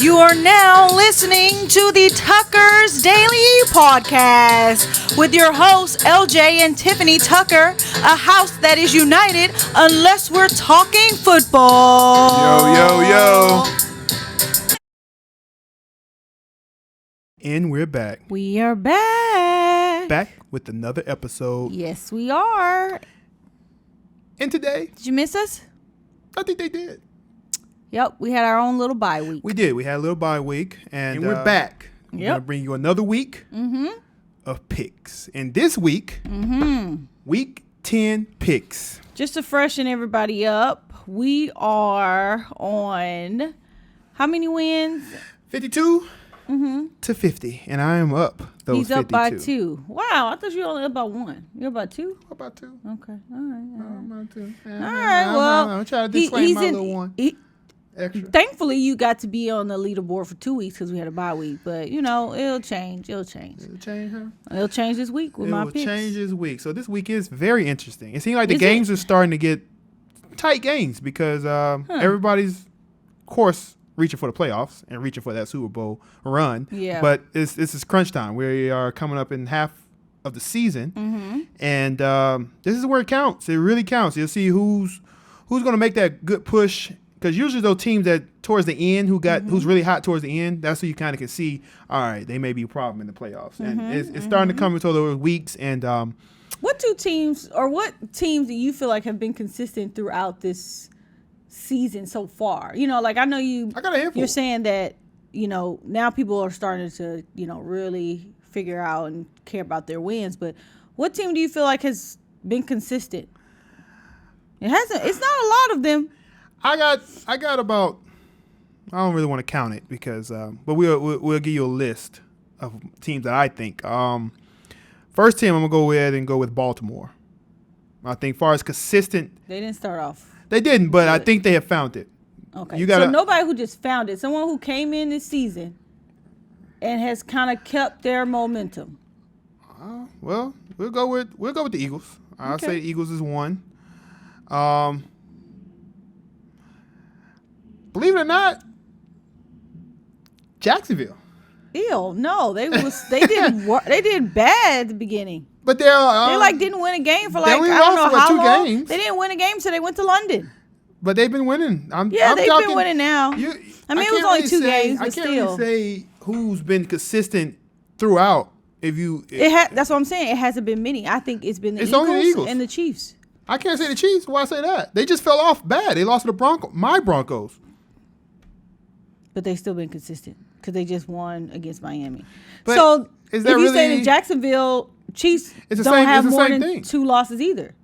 You are now listening to the TuckersDaily Podcast with your hosts, LJ and Tiffany Tucker, a house that is united unless we're talking football. Yo. And we're back. We are back. Back with another episode. Yes, we are. And today, Did you miss us? I think they did. Yep, we had our own little bye week. We did. We had a little bye week. And we're back. We're going to bring you another week of picks. And this week, week 10 picks. Just to freshen everybody up, we are on how many wins? 52 to 50. And I am up those 52. He's up by 2. Wow, I thought you were only up by 1. You're about 2? About 2. Okay, all right. I'm about 2. All right, well. I'm trying to disclaim my little one. Extra. Thankfully, you got to be on the leaderboard for 2 weeks because we had a bye week. But, you know, it'll change. It'll change, huh? It'll change this week with my picks. It'll change this week. So this week is very interesting. It seems like the games are starting to get tight games because everybody's, of course, reaching for the playoffs and reaching for that Super Bowl run. Yeah. But this is crunch time. We are coming up in half of the season. And this is where it counts. It really counts. You'll see who's going to make that good push. Because usually those teams that towards the end who's really hot towards the end, that's so you kind of can see, all right, they may be a problem in the playoffs. And it's starting to come into those weeks. And what teams do you feel like have been consistent throughout this season so far? You know, like I know I got a handful. You're saying that, you know, now people are starting to, you know, really figure out and care about their wins. But what team do you feel like has been consistent? It's not a lot of them. I got about, I don't really want to count it because, but we'll give you a list of teams that I think. First team I'm going to go with Baltimore. I think far as consistent. They didn't start off. They didn't, but I think they have found it. Okay. So nobody who just found it, someone who came in this season and has kind of kept their momentum. Well, we'll go with the Eagles. I'll say the Eagles is one. Believe it or not, Jacksonville. Ew, no, they did bad at the beginning. But they didn't win a game for I don't know how long. Games. They didn't win a game, so they went to London. But they've been winning. They've been winning now. It was only 2 games, but still. I can't really say who's been consistent throughout. That's what I'm saying. It hasn't been many. I think it's been the Eagles and the Chiefs. I can't say the Chiefs. Why say that? They just fell off bad. They lost to my Broncos. But they've still been consistent because they just won against Miami. But so if you say the Jacksonville Chiefs don't have more than 2 losses either.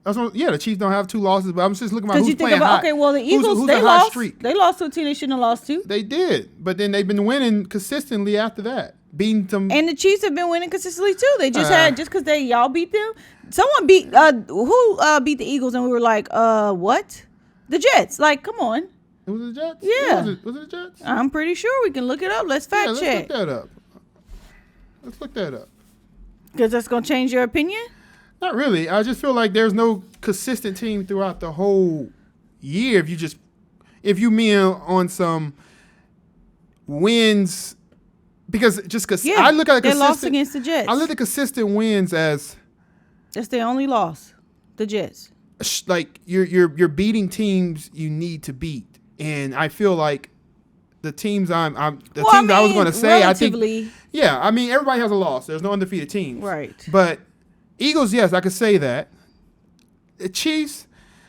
The Chiefs don't have 2 losses, but I'm just looking about who's playing hot. Okay, well, the Eagles, who's they lost. Streak? They lost to a team they shouldn't have lost to. They did, but then they've been winning consistently after that, beating them. And the Chiefs have been winning consistently too. They just because y'all beat them. Someone beat who beat the Eagles, and we were like, what? The Jets. Like, come on. It was the Jets? Yeah. Was it the Jets? I'm pretty sure we can look it up. Let's fact check. Let's look that up. Because that's going to change your opinion? Not really. I just feel like there's no consistent team throughout the whole year. If you mean on some wins, because I look at they lost against the Jets. I look at consistent wins as that's their only loss. The Jets. Like you're beating teams you need to beat. And I feel like the teams I was going to say, I think, everybody has a loss. There's no undefeated teams. Right. But Eagles, yes, I could say that. The Chiefs,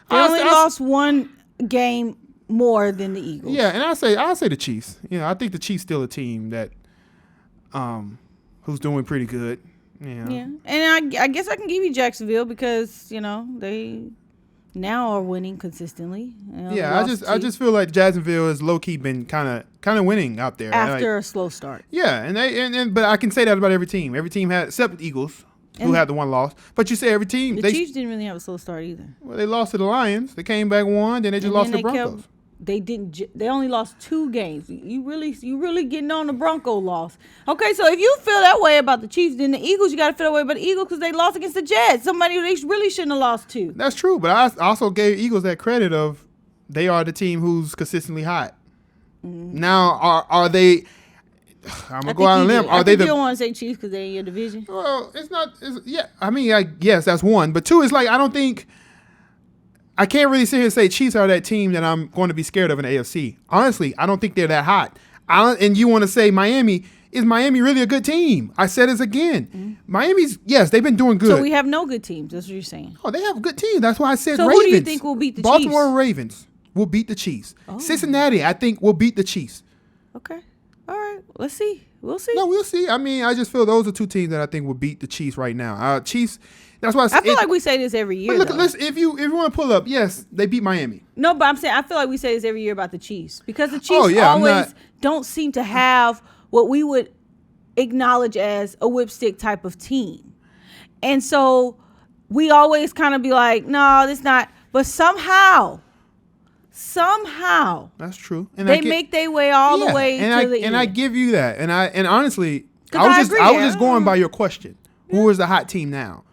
they only lost 1 game more than the Eagles. Yeah, and I'll say the Chiefs. You know, I think the Chiefs still a team that who's doing pretty good. You know. Yeah. And I guess I can give you Jacksonville because, you know, they now are winning consistently. Yeah, I just feel like Jacksonville has low key been kind of winning out there after a slow start. Yeah, but I can say that about every team. Every team had, except the Eagles, who had the 1 loss. But you say every team. The Chiefs didn't really have a slow start either. Well, they lost to the Lions. They came back, won, then they just lost to the Broncos. They only lost 2 games. You really getting on the Bronco loss. Okay, so if you feel that way about the Chiefs, then the Eagles, you got to feel that way about the Eagles because they lost against the Jets, somebody who they really shouldn't have lost to. That's true, but I also gave Eagles that credit of they are the team who's consistently hot. Now, are they? I'm gonna go out on a limb. Are they the? You don't want to say Chiefs because they're in your division. Well, it's not. Yeah, I mean, yes, that's one. But two is like I don't think. I can't really sit here and say Chiefs are that team that I'm going to be scared of in the AFC. Honestly, I don't think they're that hot. And you want to say Miami. Is Miami really a good team? I said it again. Miami's, yes, they've been doing good. So we have no good teams. That's what you're saying. Oh, they have a good team. That's why I said so Ravens. So who do you think will beat the Baltimore Chiefs? Ravens will beat the Chiefs. Oh. Cincinnati, I think, will beat the Chiefs. Okay. All right. Let's see. We'll see. No, we'll see. I mean, I just feel those are two teams that I think will beat the Chiefs right now. Chiefs, that's why I feel like we say this every year. Look, if you want to pull up, yes, they beat Miami. No, but I'm saying I feel like we say this every year about the Chiefs because the Chiefs always don't seem to have what we would acknowledge as a whipstick type of team. And so we always kind of be like, no, that's not. But somehow, that's true. And they make their way all the way to the end. And I give you that. And honestly, I was just going by your question. Who is the hot team now?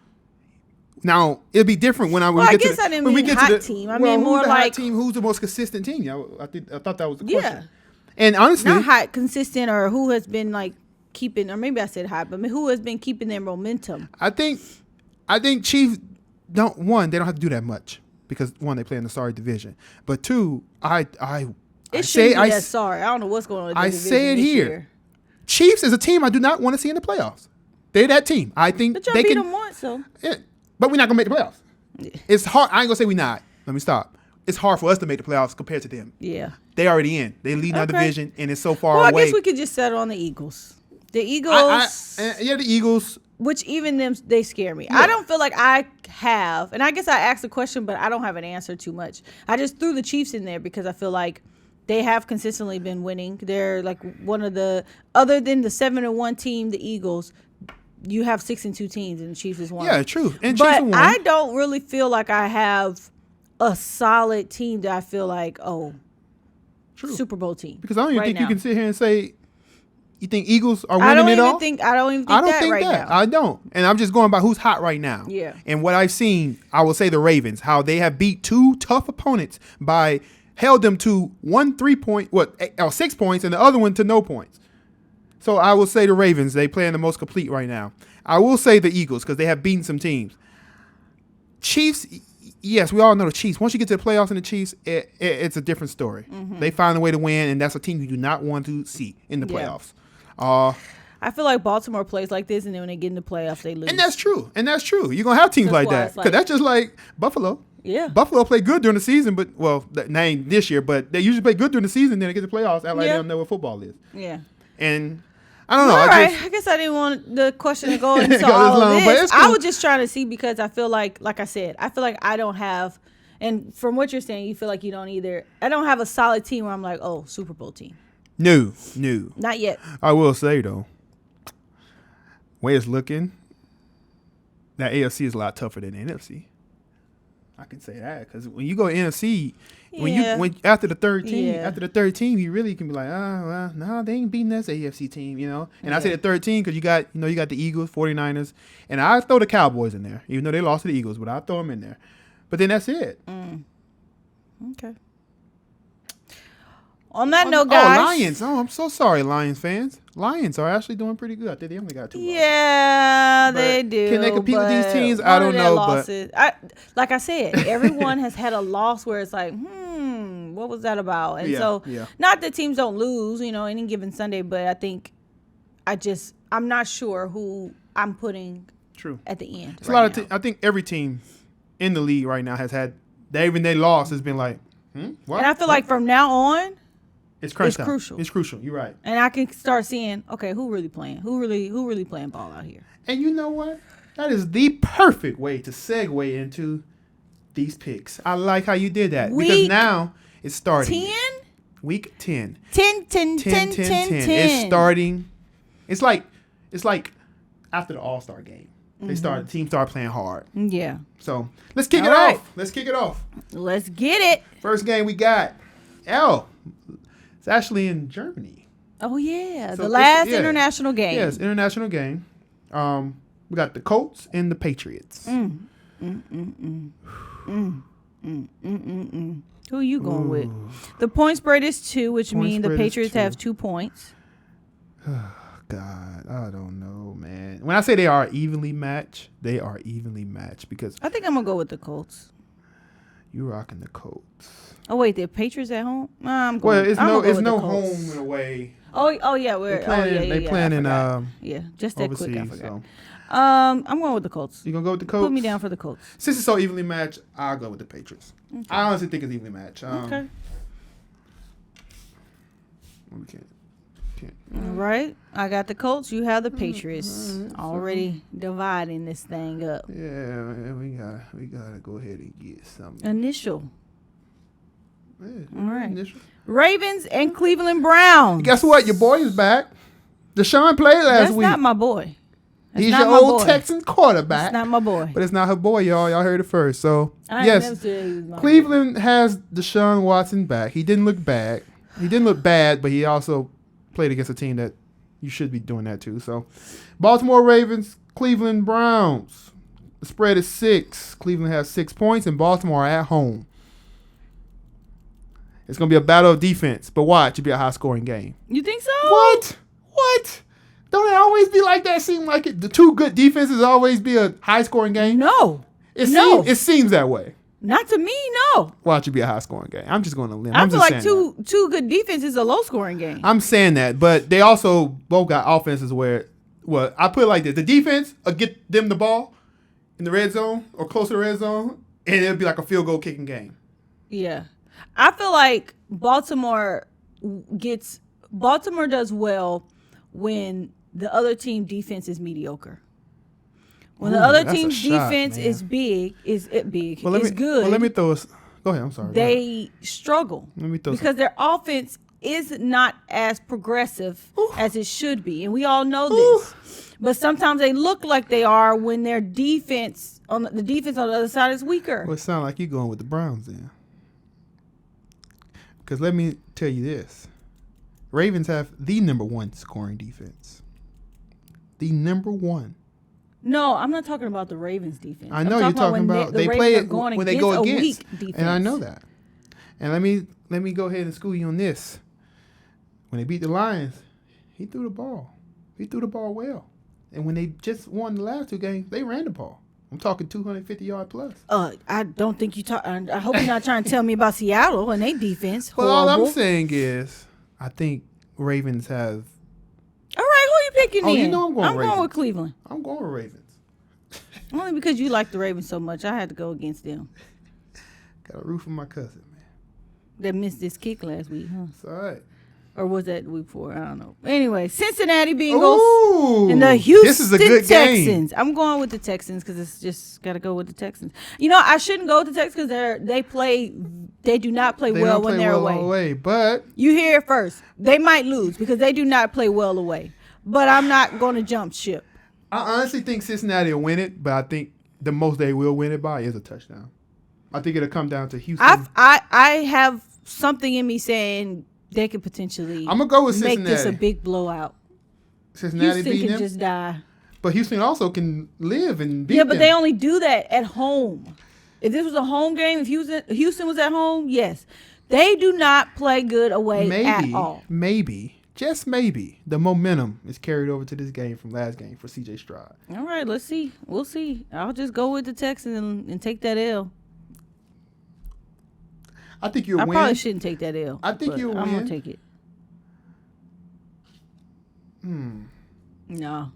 Now it'll be different when I guess I didn't mean hot team. I mean more like team. Who's the most consistent team? I thought that was the question. Yeah. And honestly, not hot, consistent, or who has been like keeping, or maybe I said hot, but who has been keeping their momentum? I think Chiefs they don't have to do that much because one, they play in the sorry division, but two, I don't know what's going on. I say it here. Year. Chiefs is a team I do not want to see in the playoffs. They're that team. I think but they beat them once, so. Yeah, but we're not gonna make the playoffs. Yeah. It's hard. I ain't gonna say we're not. Let me stop. It's hard for us to make the playoffs compared to them. Yeah. They already in. They lead our division, and it's so far away. Well, I guess we could just settle on the Eagles. The Eagles. The Eagles. Which even them, they scare me. Yeah. I don't feel like I have, and I guess I asked the question, but I don't have an answer too much. I just threw the Chiefs in there because I feel like they have consistently been winning. They're like one of the, other than the 7-1 team, the Eagles, you have 6-2 teams, and the Chiefs is one. Yeah, true. And but I don't really feel like I have a solid team that I feel like, true. Super Bowl team. Because I don't even think you can sit here and say, you think Eagles are winning it all? I don't even think that. I don't. And I'm just going by who's hot right now. Yeah. And what I've seen, I will say the Ravens, how they have beat two tough opponents held them to 6 points, and the other one to no points. So I will say the Ravens, they playing the most complete right now. I will say the Eagles because they have beaten some teams. Chiefs, yes, we all know the Chiefs. Once you get to the playoffs and the Chiefs, it's a different story. Mm-hmm. They find a way to win, and that's a team you do not want to see in the playoffs. I feel like Baltimore plays like this, and then when they get in the playoffs, they lose. And that's true. You're going to have teams like that. Because that's just like Buffalo. Yeah. Buffalo play good during the season, but, not this year, but they usually play good during the season, then they get to the playoffs, act like they don't know what football is. Yeah. And I don't know. All right. I guess I didn't want the question to go into all of this. Cool. I was just trying to see because I feel like I said, I feel like I don't have, and from what you're saying, you feel like you don't either. I don't have a solid team where I'm like, Super Bowl team. No. Not yet. I will say, though, way it's looking, that AFC is a lot tougher than the NFC. I can say that because when you go to NFC, when after the third team, you really can be like, no, they ain't beating this AFC team, And I say the third team because you got the Eagles, 49ers, and I throw the Cowboys in there, even though they lost to the Eagles, but I throw them in there. But then that's it. Okay. On that note, guys. Lions. I'm so sorry, Lions fans. Lions are actually doing pretty good. I think they only got 2 losses. Yeah, they do. Can they compete with these teams? I don't know. Like I said, everyone has had a loss where it's like, what was that about? And not that teams don't lose, any given Sunday, but I think I'm not sure who I'm putting at the end. It's a lot of I think every team in the league right now has had, even their loss has been like, what? And I feel like from now on, it's crucial. It's crucial. You're right. And I can start seeing, okay, who really playing? Who really playing ball out here? And you know what? That is the perfect way to segue into these picks. I like how you did that because now it's starting. 10? Week 10. 10. It's starting. It's like after the All-Star game. The team start playing hard. Yeah. So let's kick it off. Let's kick it off. Let's get it. First game we got. It's actually in Germany. Oh, yeah. So the last international game. Yes, international game. We got the Colts and the Patriots. Who you going with? The point spread is 2, which means the Patriots have 2 points. God, I don't know, man. When I say they are evenly matched because I think I'm going to go with the Colts. You rocking the Colts. Oh, wait, the Patriots at home? Well, it's no home and away. Oh yeah, they playing in just that overseas, quick. I forgot. So. I'm going with the Colts. You gonna go with the Colts? Put me down for the Colts. Since it's so evenly matched, I'll go with the Patriots. Okay. I honestly think it's evenly matched. Okay. We can't. All right, I got the Colts. You have the Patriots. Already dividing this thing up. Yeah, we gotta go ahead and get something. Initial. Yeah, all right. Initial. Ravens and Cleveland Browns. Guess what? Your boy is back. Deshaun played last week. That's not my boy. He's your old Texans quarterback. It's not my boy. But it's not her boy, y'all. Y'all heard it first. So, yes, Cleveland has Deshaun Watson back. He didn't look bad. He didn't look bad, but he also played against a team that you should be doing that too. So, Baltimore Ravens, Cleveland Browns. The spread is 6. Cleveland has 6 points, and Baltimore are at home. It's going to be a battle of defense, but watch, it'll be a high-scoring game. You think so? What? Don't it always be like that? Seem like it? The two good defenses always be a high-scoring game? No. It seems that way. Not to me, no. Watch it be a high-scoring game. I'm just going to limb. I feel like two good defenses is a low-scoring game. I'm saying that, but they also both got offenses where, well, I put it like this. The defense will get them the ball in the red zone or close to the red zone, and it'll be like a field goal kicking game. Yeah. I feel like Baltimore does well when the other team defense is mediocre. When the other team's defense is good. Well, let me throw us. Go ahead. I'm sorry. They struggle because their offense is not as progressive as it should be, and we all know this. But sometimes they look like they are when their defense on the other side is weaker. Well, it sounds like you're going with the Browns then. Because let me tell you this. Ravens have the number 1 scoring defense. The number 1. No, I'm not talking about the Ravens defense. I know you're talking about they play it when they go against. And I know that. And let me go ahead and school you on this. When they beat the Lions, he threw the ball. He threw the ball well. And when they just won the last 2 games, they ran the ball. I'm talking 250-yard plus. I don't think you talk. I hope you're not trying to tell me about Seattle and their defense. Well, all I'm saying is, I think Ravens have. All right, who are you picking? Oh, you know I'm going with Cleveland. I'm going with Ravens. Only because you like the Ravens so much, I had to go against them. Got a root for my cousin, man. That missed this kick last week, huh? It's all right. Or was that the week before? I don't know. Anyway, Cincinnati Bengals and the Houston Texans. I'm going with the Texans because it's just got to go with the Texans. You know, I shouldn't go with the Texans because they do not play well when they're away. But you hear it first. They might lose because they do not play well away. But I'm not going to jump ship. I honestly think Cincinnati will win it, but I think the most they will win it by is a touchdown. I think it'll come down to Houston. I have something in me saying they could potentially I'm gonna go with Cincinnati. Make this a big blowout. Cincinnati Houston can them? just die. But Houston also can live and beat them. Yeah, but they only do that at home. If this was a home game, if Houston was at home, yes. They do not play good away at all. Maybe, just maybe, the momentum is carried over to this game from last game for C.J. Stroud. All right, let's see. We'll see. I'll just go with the Texans and take that L. I think you'll win. I probably shouldn't take that L. I think you'll win. I'm going to take it. No.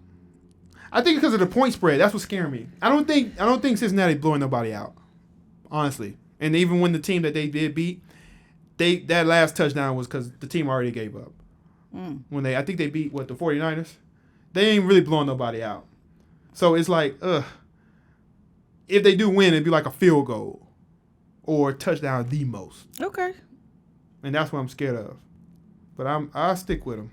I think because of the point spread. That's what's scaring me. I don't think Cincinnati blowing nobody out, honestly. And even when the team that they did beat, that last touchdown was because the team already gave up. When I think they beat, the 49ers? They ain't really blowing nobody out. So it's like, if they do win, it'd be like a field goal. Or touchdown the most. Okay. And that's what I'm scared of. But I'll stick with them.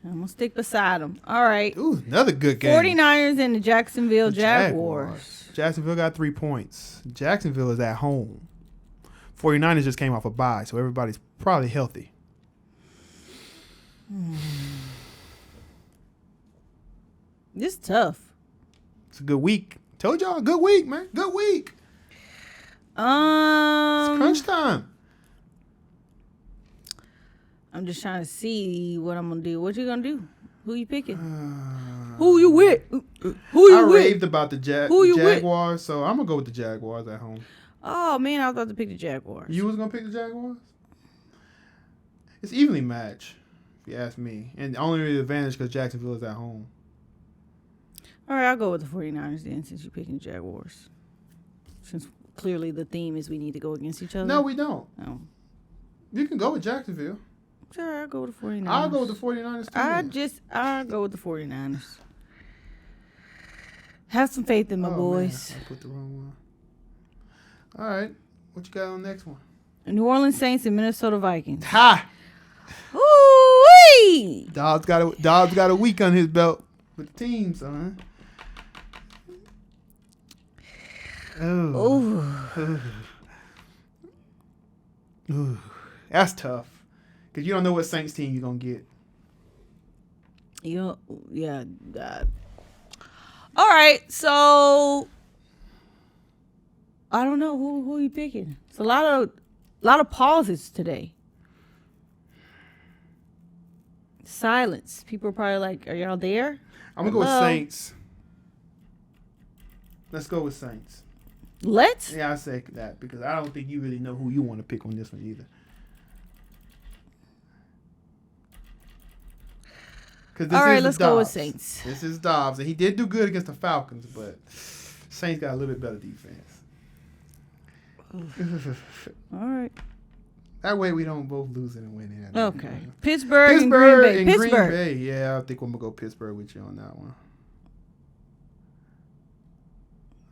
I'm going to stick beside them. All right. Ooh, another good game. 49ers and the Jacksonville Jaguars. Jacksonville got 3 points. Jacksonville is at home. 49ers just came off a bye, so everybody's probably healthy. This is tough. It's a good week. Told y'all, good week, man. Good week. It's crunch time. I'm just trying to see what I'm gonna do. What you gonna do? Who you picking? Who you with? Who you I with? raved about the Jaguars, so I'm gonna go with the Jaguars at home. Oh man, I was about to pick the Jaguars. You was gonna pick the Jaguars? It's evenly matched, if you ask me, and the only advantage because Jacksonville is at home. All right, I'll go with the 49ers then, since you're picking Jaguars. Since clearly the theme is we need to go against each other. No, we don't. Oh. You can go with Jacksonville. Sure, I'll go with the 49ers. I'll go with the 49ers too. I'll go with the 49ers. Have some faith in my boys. Man, I put the wrong one. All right. What you got on the next one? New Orleans Saints and Minnesota Vikings. Ha! Ooh-wee! Dobbs got a week on his belt with the team, son. Oh. Ooh. That's tough. Because you don't know what Saints team you're going to get. Yeah. All right, so I don't know who you picking. It's a lot of pauses today. Silence. People are probably like, "Are y'all there?" I'm gonna go with Saints. Let's go with Saints. Let's? Yeah, I say that because I don't think you really know who you want to pick on this one either. All right, let's go with Saints. This is Dobbs, and he did do good against the Falcons, but Saints got a little bit better defense. All right. That way we don't both lose and win. Okay. Pittsburgh and Green Bay. Green Bay. Yeah, I think I'm going to go Pittsburgh with you on that one.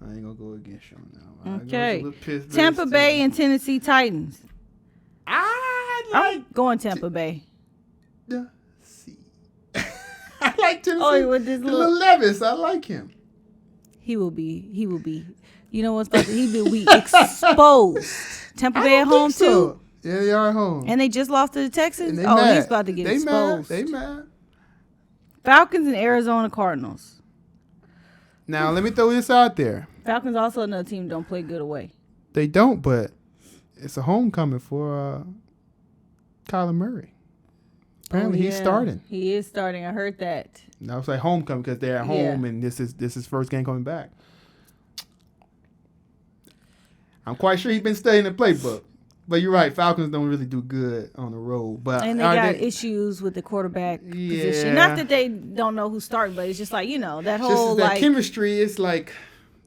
I ain't going to go against you on that one. Okay. Tampa Bay and Tennessee Titans. I'm going Tampa Bay. I like Tennessee. Oh, with this little Levis. I like him. He will be. You know what's about to? He will be exposed. Tampa Bay at home too. Yeah, they are at home. And they just lost to the Texans. Mad. He's about to get exposed. They mad. Falcons and Arizona Cardinals. Now let me throw this out there. Falcons also another team don't play good away. They don't, but it's a homecoming for Kyler Murray. Apparently he's starting. He is starting. I heard that. Now it's like homecoming because they're at home and this is first game coming back. I'm quite sure he's been studying the playbook. But you're right, Falcons don't really do good on the road. But and they got issues with the quarterback position. Not that they don't know who's starting, but it's just like, that whole that chemistry is like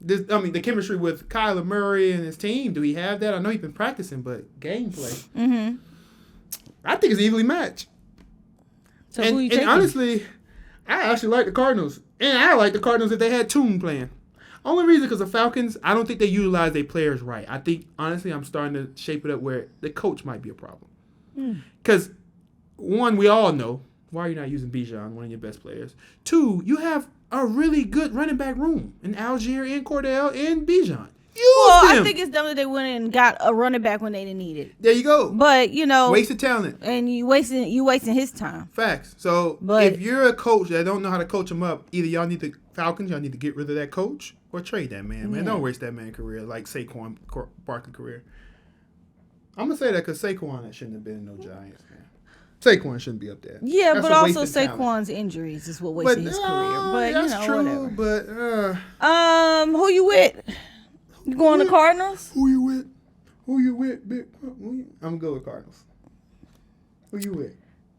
this. I mean, the chemistry with Kyler Murray and his team. Do we have that? I know he's been practicing, but gameplay. Mm-hmm. I think it's evenly matched. So who you taking? And honestly, I actually like the Cardinals. And I like the Cardinals if they had Toon playing. Only reason because the Falcons, I don't think they utilize their players right. I think, honestly, I'm starting to shape it up where the coach might be a problem. Because, one, we all know, why are you not using Bijan, one of your best players? Two, you have a really good running back room in Algier and Cordell and Bijan. I think it's dumb that they went and got a running back when they didn't need it. There you go. But, wasted talent. And you wasting his time. Facts. So, if you're a coach that don't know how to coach them up, either y'all need y'all need to get rid of that coach or trade that man. Man, don't waste that man's career like Saquon Barkley's career. I'm going to say that because Saquon shouldn't have been in no Giants, man. Saquon shouldn't be up there. Yeah, that's but also Saquon's injuries is what wasted his career. But, that's true, whatever. But, who you with? You going to Cardinals? Who you with? Big? I'm going to go with Cardinals. Who you with?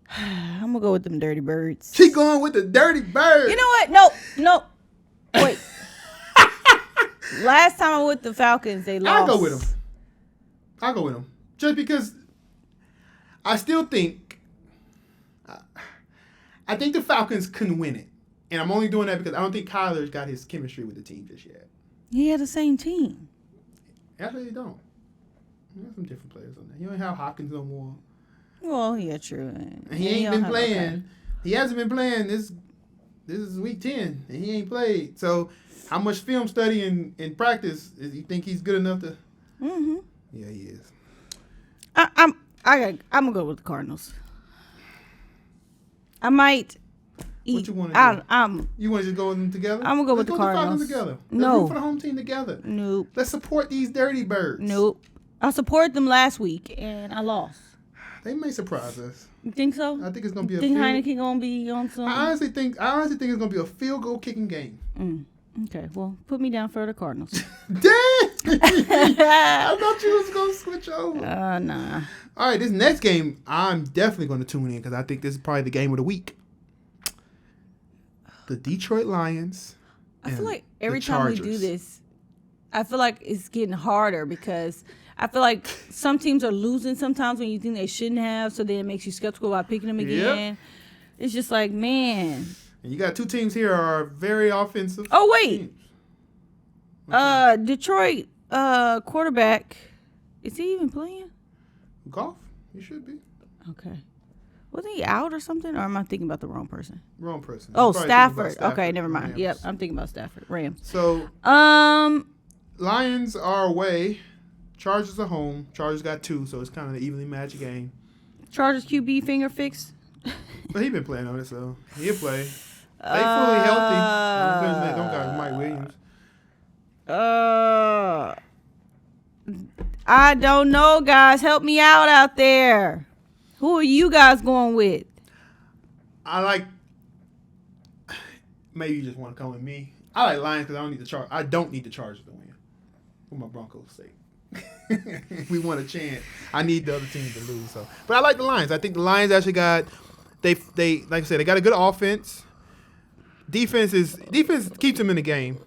I'm going to go with them Dirty Birds. She going with the Dirty Birds. You know what? No. Wait. Last time I went with the Falcons, they lost. I'll go with them. Just because I still think I think the Falcons couldn't win it. And I'm only doing that because I don't think Kyler's got his chemistry with the team just yet. He had the same team. Actually, you don't. You have some different players on there. You don't have Hopkins no more. Well, yeah, true. And he ain't been playing. Okay. He hasn't been playing. This is week 10, and he ain't played. So, how much film study and practice is you think he's good enough to? Mm-hmm. Yeah, he is. I'm gonna go with the Cardinals. I might What you want to do? You want to just go with them together? I'm gonna go with the Cardinals. Together. No. Let's root for the home team together. Nope. Let's support these dirty birds. Nope. I supported them last week and I lost. They may surprise us. You think so? I think it's gonna be Heineken gonna be on some? I honestly think it's gonna be a field goal kicking game. Okay, well, put me down for the Cardinals. Dang! I thought you was gonna switch over. Nah. All right, this next game, I'm definitely gonna tune in because I think this is probably the game of the week. The Detroit Lions. I feel like every time we do this, I feel like it's getting harder because I feel like some teams are losing sometimes when you think they shouldn't have, so then it makes you skeptical about picking them again. Yep. It's just like, man. And you got two teams here are very offensive. Oh, wait. Teams. Detroit quarterback, is he even playing? Golf? He should be. Okay. Wasn't he out or something? Or am I thinking about the wrong person? Wrong person. Oh, Stafford. Okay, never mind. Rams. Yep, I'm thinking about Stafford. Rams. So, Lions are away. Chargers are home. Chargers got 2, so it's kind of an evenly matched game. Chargers QB finger fixed. But he been playing on it, so he'll play. They fully healthy. Don't got Mike Williams. I don't know, guys. Help me out there. Who are you guys going with? Maybe you just want to come with me. I like Lions because I don't need the Chargers to win. For my Broncos' sake. We want a chance. I need the other team to lose. So, but I like the Lions. I think the Lions actually got they like I said, they got a good offense. Defense keeps them in the game.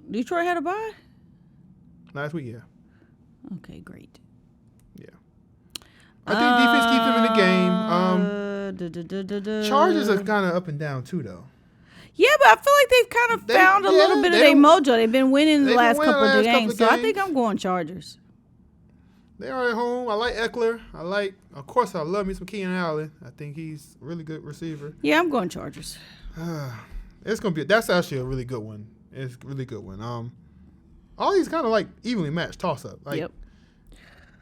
Detroit had a bye? Last week, yeah. Okay, great. Yeah. I think defense keeps them in the game. Chargers are kind of up and down too, though. Yeah, but I feel like they've kind of found a little bit of their mojo. They've been winning the last couple of games, so I think I'm going Chargers. They are at home. I like Eckler. Of course, I love me some Keenan Allen. I think he's a really good receiver. Yeah, I'm going Chargers. That's actually a really good one. It's a really good one. All these kind of like evenly matched toss-up. Yep.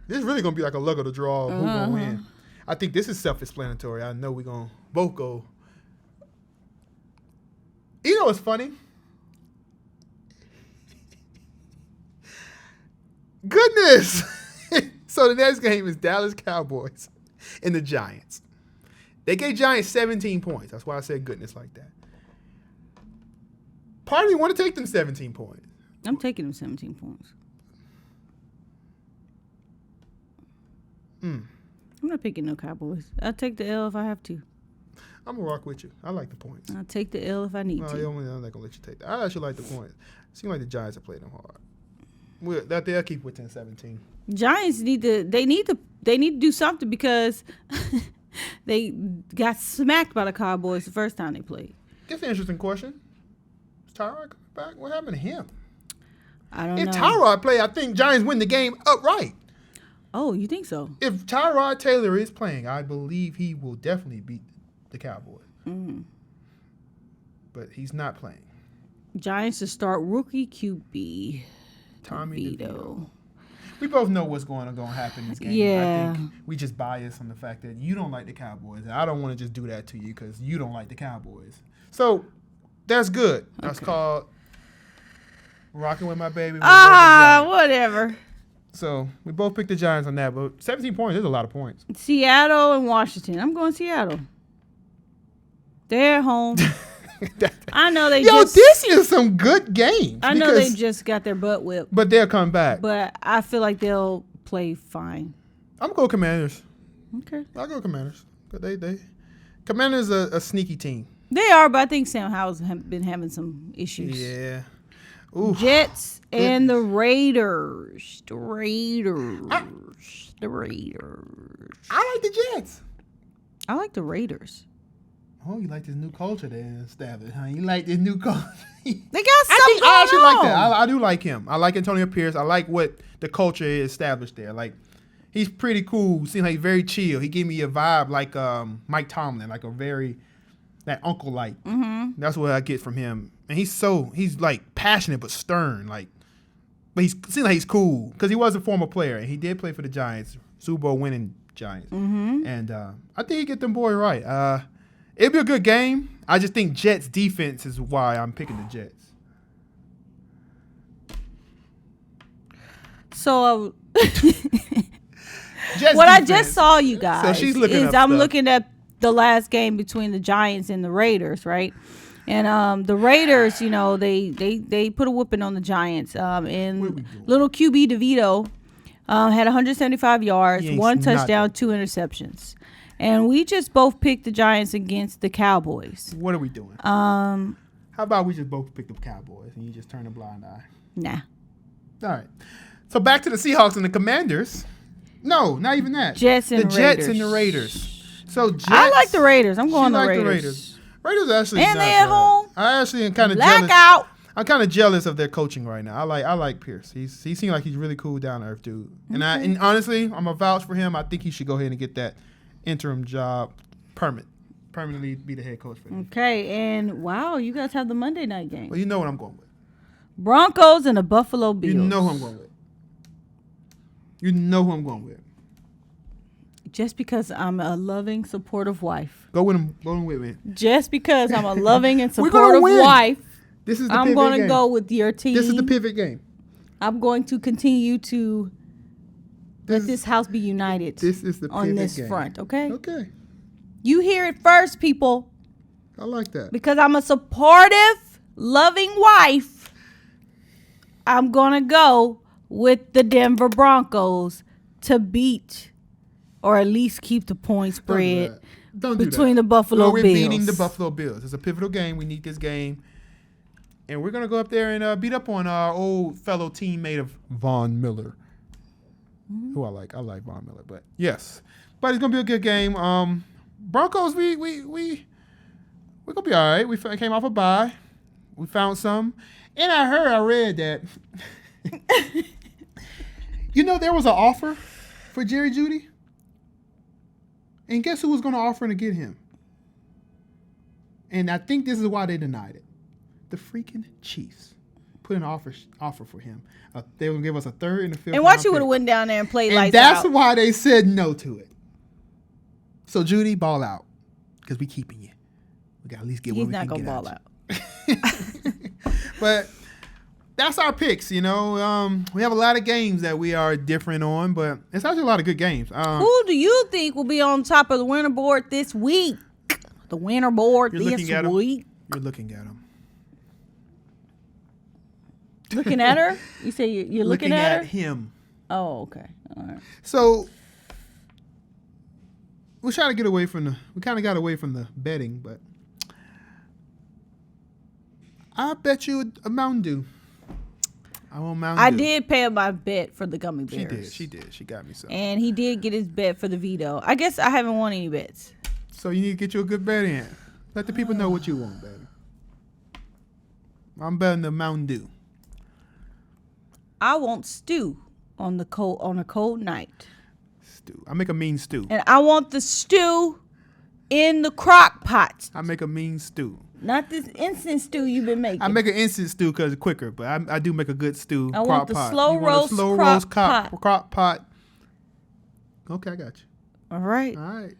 This is really going to be like a luck of the draw of who's going to win. I think this is self-explanatory. I know we're going to both go. You know what's funny? Goodness! So the next game is Dallas Cowboys and the Giants. They gave Giants 17 points. That's why I said goodness like that. Part of me want to take them 17 points. I'm taking them 17 points. I'm not picking no Cowboys. I'll take the L if I have to. I'm going to rock with you. I like the points. I'll take the L if I need to. I'm not going to let you take that. I actually like the points. It seems like the Giants have played them hard. They'll keep within 17. Giants need to do something because they got smacked by the Cowboys the first time they played. That's an interesting question. Is Tyrod coming back? What happened to him? I don't know. If Tyrod play, I think Giants win the game upright. Oh, you think so? If Tyrod Taylor is playing, I believe he will definitely beat the Cowboys. But he's not playing. Giants to start rookie QB. Tommy DeVito. We both know what's going to happen in this game. Yeah. I think we just biased on the fact that you don't like the Cowboys. And I don't want to just do that to you because you don't like the Cowboys. So that's good. That's called rocking with my baby. Whatever. So we both picked the Giants on that, but 17 points is a lot of points. Seattle and Washington. I'm going Seattle. They're home. I know they this is some good games. I know they just got their butt whipped. But they'll come back. But I feel like they'll play fine. I'm going to go Commanders. Okay. I'll go Commanders. But Commanders are a sneaky team. They are, but I think Sam Howell's been having some issues. Yeah. Ooh. Jets and the Raiders. The Raiders. I like the Jets. I like the Raiders. Oh, you like this new culture they established, huh? You like this new culture. They got something going I actually on. like that. I do like him. I like Antonio Pierce. I like what the culture is established there. Like, he's pretty cool. Seems like he's very chill. He gave me a vibe like Mike Tomlin, like that uncle-like. Mm-hmm. That's what I get from him. And he's like passionate but stern. Like, but seems like he's cool because he was a former player and he did play for the Giants, Super Bowl winning Giants. Mm-hmm. And I think he get them boy right. It'll be a good game. I just think Jets defense is why I'm picking the Jets. So Jets what I defense. just saw, you guys, So she's looking up I'm stuff. looking at the last game between the Giants and the Raiders, right? And the Raiders, you know, they put a whooping on the Giants. And little QB DeVito had 175 yards, one touchdown, 2 interceptions. And we just both picked the Giants against the Cowboys. What are we doing? How about we just both pick the Cowboys and you just turn a blind eye? Nah. All right. So back to the Seahawks and the Commanders. No, not even that. Jets and the Raiders. So Jets, I like the Raiders. I'm going to the Raiders. Raiders actually And not they at bad. home. I actually am kind of Black jealous. out. I'm kind of jealous of their coaching right now. I like Pierce. He seems like he's really cool, down to earth dude. And and honestly, I'm a vouch for him. I think he should go ahead and get that interim job permanently be the head coach for him. Okay, and wow, you guys have the Monday night game. Well, you know what I'm going with. Broncos and the Buffalo Bills. You know who I'm going with. You know who I'm going with. Just because I'm a loving, supportive wife. Go with him. Go with me. Just because I'm a loving and We're gonna supportive win. wife, This is the I'm pivot going to game. go with your team. This is the pivot game. I'm going to continue to let this house be united. This is the on pivot this game. front, okay? Okay. You hear it first, people. I like that. Because I'm a supportive, loving wife, I'm going to go with the Denver Broncos to beat or at least keep the point spread Don't do between that. the Buffalo we're Bills. beating the Buffalo Bills. It's a pivotal game. We need this game. And we're going to go up there and beat up on our old fellow teammate of Von Miller, who I like. I like Von Miller. But, yes. But it's going to be a good game. Broncos, we're going to be all right. We came off a bye. We found some. And I read that, there was an offer for Jerry Jeudy. And guess who was going to offer to get him? And I think this is why they denied it. The freaking Chiefs put an offer for him. They would give us a third and a fifth. And watch you would have went down there and played lights out. And that's out. why they said no to it. So Jeudy, ball out, because we keeping you. We got to at least get what we can get. He's not going to ball out. But that's our picks, We have a lot of games that we are different on, but it's actually a lot of good games. Who do you think will be on top of the winner board this week? The winner board this week. You're looking at him. Looking at her? You say you're looking at her? Him. Oh, okay. All right. So we're trying to get away from we kind of got away from the betting, but I bet you a Mountain Dew. I want Mountain Dew. I did pay my bet for the gummy bears. She did. She got me some. And he did get his bet for the veto. I guess I haven't won any bets. So you need to get you a good bet in. Let the people know what you want, baby. I'm betting the Mountain Dew. I want stew on a cold night. Stew. I make a mean stew. And I want the stew in the crock pot. I make a mean stew. Not this instant stew you've been making. I make an instant stew because it's quicker, but I do make a good stew. I want the slow roast crock pot. Okay, I got you. All right. All right.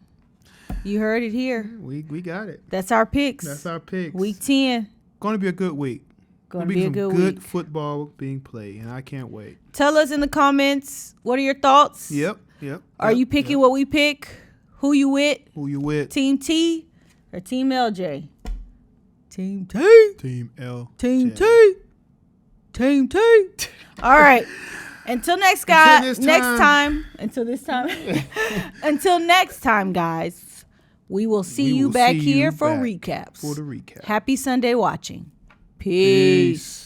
You heard it here. We got it. That's our picks. Week 10. Going to be a good week. Going to be a good week. Good football being played, and I can't wait. Tell us in the comments, what are your thoughts? Yep. Are you picking what we pick? Who you with? Team T or Team LJ? Team T. Team L. Team T. Team T. All right. Until next time. Until next time, guys. We will see you back here for recaps. For the recap. Happy Sunday watching. Peace.